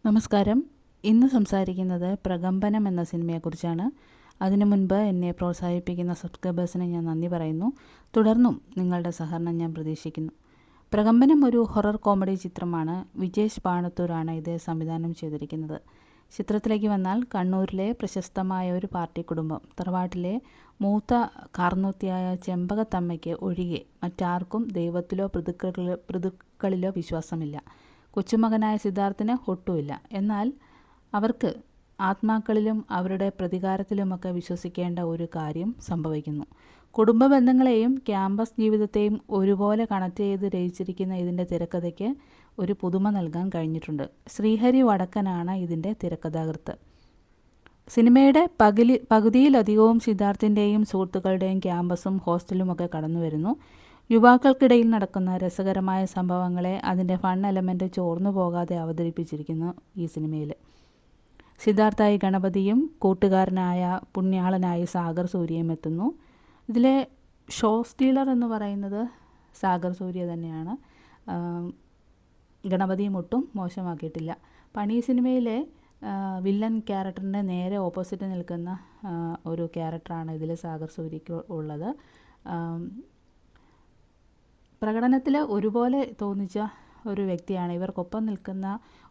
നമസ്കാരം. ഇന്ന് സംസാരിക്കുന്നത് പ്രകമ്പനം എന്ന സിനിമയെക്കുറിച്ചാണ്. അതിനു മുൻപ് എന്നെ പ്രോത്സാഹിപ്പിക്കുന്ന സബ്സ്ക്രൈബേഴ്സിന് ഞാൻ നന്ദി പറയുന്നു. തുടർന്നും നിങ്ങളുടെ സഹകരണം ഞാൻ പ്രതീക്ഷിക്കുന്നു. പ്രകമ്പനം ഒരു ഹൊറർ കോമഡി ചിത്രമാണ്. വിജേഷ് പാണത്തൂരാണ് ഇത് സംവിധാനം ചെയ്തിരിക്കുന്നത്. ചിത്രത്തിലേക്ക് വന്നാൽ, കണ്ണൂരിലെ പ്രശസ്തമായ ഒരു പാർട്ടി കുടുംബം, തറവാട്ടിലെ മൂത്ത കാർന്നോത്തിയായ ചെമ്പകത്തമ്മയ്ക്ക് ഒഴികെ മറ്റാർക്കും ദൈവത്തിലോ പിതൃക്കളിലോ വിശ്വാസമില്ല. കൊച്ചുമകനായ സിദ്ധാർത്ഥിന് ഒട്ടുമില്ല. എന്നാൽ അവർക്ക് ആത്മാക്കളിലും അവരുടെ പ്രതികാരത്തിലുമൊക്കെ വിശ്വസിക്കേണ്ട ഒരു കാര്യം സംഭവിക്കുന്നു. കുടുംബ ബന്ധങ്ങളെയും ക്യാമ്പസ് ജീവിതത്തെയും ഒരുപോലെ കണക്ട് ചെയ്ത് രചിച്ചിരിക്കുന്ന ഇതിൻ്റെ തിരക്കഥയ്ക്ക് ഒരു പുതുമ നൽകാൻ കഴിഞ്ഞിട്ടുണ്ട്. ശ്രീഹരി വടക്കനാണ് ഇതിൻ്റെ തിരക്കഥാകൃത്ത്. സിനിമയുടെ പകുതിയിലധികവും സിദ്ധാർത്ഥിൻ്റെയും സുഹൃത്തുക്കളുടെയും ക്യാമ്പസും ഹോസ്റ്റലുമൊക്കെ കടന്നു വരുന്നു. യുവാക്കൾക്കിടയിൽ നടക്കുന്ന രസകരമായ സംഭവങ്ങളെ അതിൻ്റെ ഫൺ എലമെൻ്റ് ചോർന്നു പോകാതെ അവതരിപ്പിച്ചിരിക്കുന്നു ഈ സിനിമയിൽ. സിദ്ധാർത്ഥായി ഗണപതിയും കൂട്ടുകാരനായ പുണ്യാളനായി സാഗർ സൂര്യയും എത്തുന്നു. ഇതിലെ ഷോ സ്റ്റീലർ എന്ന് പറയുന്നത് സാഗർ സൂര്യ തന്നെയാണ്. ഗണപതിയും ഒട്ടും മോശമാക്കിയിട്ടില്ല. പണി സിനിമയിലെ വില്ലൻ ക്യാരക്ടറിൻ്റെ നേരെ ഓപ്പോസിറ്റ് നിൽക്കുന്ന ഒരു ക്യാരക്ടറാണ് ഇതിൽ സാഗർ സൂര്യയ്ക്ക് ഉള്ളത്. പ്രകടനത്തിൽ ഒരുപോലെ തോന്നിച്ച ഒരു വ്യക്തിയാണ്. ഇവർക്കൊപ്പം നിൽക്കുന്ന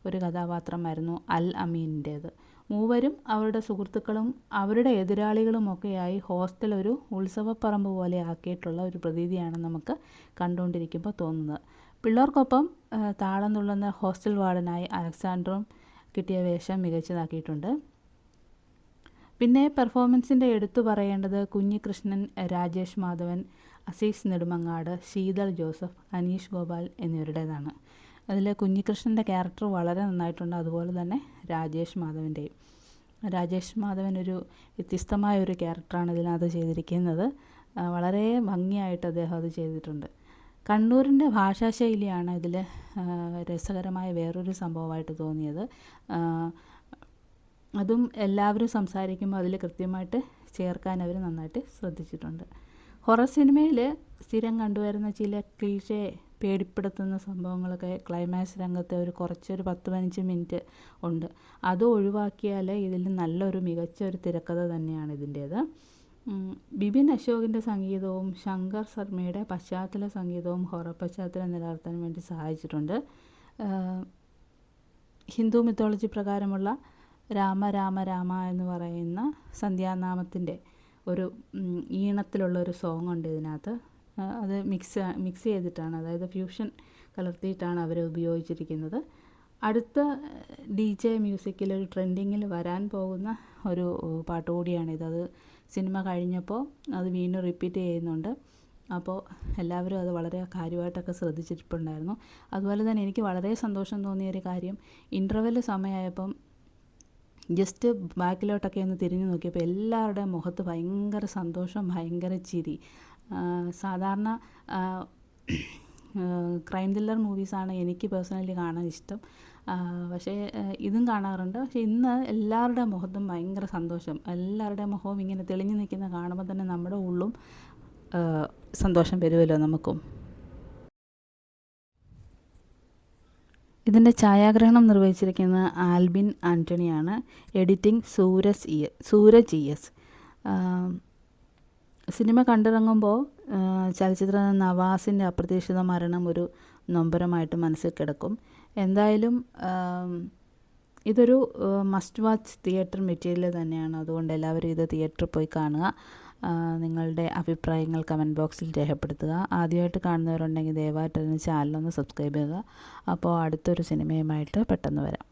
ഒരു കഥാപാത്രമായിരുന്നു അൽ അമീനിൻ്റേത്. മൂവരും അവരുടെ സുഹൃത്തുക്കളും അവരുടെ എതിരാളികളുമൊക്കെയായി ഹോസ്റ്റൽ ഒരു ഉത്സവപ്പറമ്പ് പോലെ ആക്കിയിട്ടുള്ള ഒരു പ്രതീതിയാണ് നമുക്ക് കണ്ടുകൊണ്ടിരിക്കുമ്പോൾ തോന്നുന്നത്. പിള്ളേർക്കൊപ്പം താളം തുള്ളുന്ന ഹോസ്റ്റൽ വാർഡനായി അലക്സാണ്ടറും കിട്ടിയ വേഷം മികച്ചതാക്കിയിട്ടുണ്ട്. പിന്നെ പെർഫോമൻസിൻ്റെ എടുത്തു പറയേണ്ടത് കുഞ്ഞികൃഷ്ണൻ, രാജേഷ് മാധവൻ, അസീസ് നെടുമങ്ങാട്, ശീതൾ ജോസഫ്, അനീഷ് ഗോപാൽ എന്നിവരുടേതാണ്. അതിൽ കുഞ്ഞികൃഷ്ണൻ്റെ ക്യാരക്ടർ വളരെ നന്നായിട്ടുണ്ട്. അതുപോലെ തന്നെ രാജേഷ് മാധവൻ്റെയും. രാജേഷ് മാധവൻ ഒരു വ്യത്യസ്തമായ ഒരു ക്യാരക്ടറാണ് ഇതിനകത്ത് ചെയ്തിരിക്കുന്നത്. വളരെ ഭംഗിയായിട്ട് അദ്ദേഹം അത് ചെയ്തിട്ടുണ്ട്. കണ്ണൂരിൻ്റെ ഭാഷാശൈലിയാണ് ഇതിൽ രസകരമായ വേറൊരു സംഭവമായിട്ട് തോന്നിയത്. അതും എല്ലാവരും സംസാരിക്കുമ്പോൾ അതിൽ കൃത്യമായിട്ട് ചേർക്കാൻ അവർ നന്നായിട്ട് ശ്രദ്ധിച്ചിട്ടുണ്ട്. ഹൊറർ സിനിമയിൽ സ്ഥിരം കണ്ടുവരുന്ന ചില ക്ലീഷേ പേടിപ്പെടുത്തുന്ന സംഭവങ്ങളൊക്കെ ക്ലൈമാക്സ് രംഗത്തെ കുറച്ചൊരു 10-15 മിനിറ്റ് ഉണ്ട്. അത് ഒഴിവാക്കിയാൽ ഇതിൽ നല്ലൊരു മികച്ച ഒരു തിരക്കഥ തന്നെയാണ് ഇതിൻ്റേത്. ബിപിൻ അശോകിൻ്റെ സംഗീതവും ശങ്കർ ശർമ്മയുടെ പശ്ചാത്തല സംഗീതവും ഹൊറർ പശ്ചാത്തലം നിലനിർത്താൻ വേണ്ടി സഹായിച്ചിട്ടുണ്ട്. ഹിന്ദു മിത്തോളജി പ്രകാരമുള്ള രാമ രാമ രാമ എന്ന് പറയുന്ന സന്ധ്യാനാമത്തിൻ്റെ ഒരു ഈണത്തിലുള്ള ഒരു സോങ് ഉണ്ട് ഇതിനകത്ത്. അത് മിക്സ് ചെയ്തിട്ടാണ്, അതായത് ഫ്യൂഷൻ കലർത്തിയിട്ടാണ് അവർ ഉപയോഗിച്ചിരിക്കുന്നത്. അടുത്ത DJ മ്യൂസിക്കിൽ ഒരു ട്രെൻഡിങ്ങിൽ വരാൻ പോകുന്ന ഒരു പാട്ടുകൂടിയാണിത്. അത് സിനിമ കഴിഞ്ഞപ്പോൾ അത് വീണ്ടും റിപ്പീറ്റ് ചെയ്യുന്നുണ്ട്. അപ്പോൾ എല്ലാവരും അത് വളരെ കാര്യമായിട്ടൊക്കെ ശ്രദ്ധിച്ചിട്ടുണ്ടായിരുന്നു. അതുപോലെ തന്നെ എനിക്ക് വളരെ സന്തോഷം തോന്നിയൊരു കാര്യം, ഇൻ്റർവെൽ സമയമായപ്പം ജസ്റ്റ് ബാക്കിലോട്ടൊക്കെ ഒന്ന് തിരിഞ്ഞു നോക്കിയപ്പോൾ എല്ലാവരുടെയും മുഖത്ത് ഭയങ്കര സന്തോഷം, ഭയങ്കര ചിരി. സാധാരണ ക്രൈം ത്രില്ലർ മൂവീസാണ് എനിക്ക് പേഴ്സണലി കാണാൻ ഇഷ്ടം. പക്ഷേ ഇതും കാണാറുണ്ട്. പക്ഷേ ഇന്ന് എല്ലാവരുടെയും മുഖത്തും ഭയങ്കര സന്തോഷം. എല്ലാവരുടെയും മുഖവും ഇങ്ങനെ തെളിഞ്ഞു നിൽക്കുന്ന കാണുമ്പോൾ തന്നെ നമ്മുടെ ഉള്ളും സന്തോഷം വരുമല്ലോ നമുക്കും. ഇതിൻ്റെ ഛായാഗ്രഹണം നിർവഹിച്ചിരിക്കുന്നത് ആൽബിൻ ആൻ്റണിയാണ്. Editing Sooraj ES. സിനിമ കണ്ടിറങ്ങുമ്പോൾ ചലച്ചിത്ര നവാസിൻ്റെ അപ്രതീക്ഷിത മരണം ഒരു നൊമ്പരമായിട്ട് മനസ്സിൽ കിടക്കും. എന്തായാലും ഇതൊരു മസ്റ്റ് വാച്ച് തിയേറ്റർ മെറ്റീരിയൽ തന്നെയാണ്. അതുകൊണ്ട് എല്ലാവരും ഇത് തിയേറ്ററിൽ പോയി കാണുക. നിങ്ങളുടെ അഭിപ്രായങ്ങൾ കമൻറ്റ് ബോക്സിൽ രേഖപ്പെടുത്തുക. ആദ്യമായിട്ട് കാണുന്നവരുണ്ടെങ്കിൽ ദയവായിട്ട് ചാനലൊന്ന് സബ്സ്ക്രൈബ് ചെയ്യുക. അപ്പോൾ അടുത്തൊരു സിനിമയുമായിട്ട് പെട്ടെന്ന് വരാം.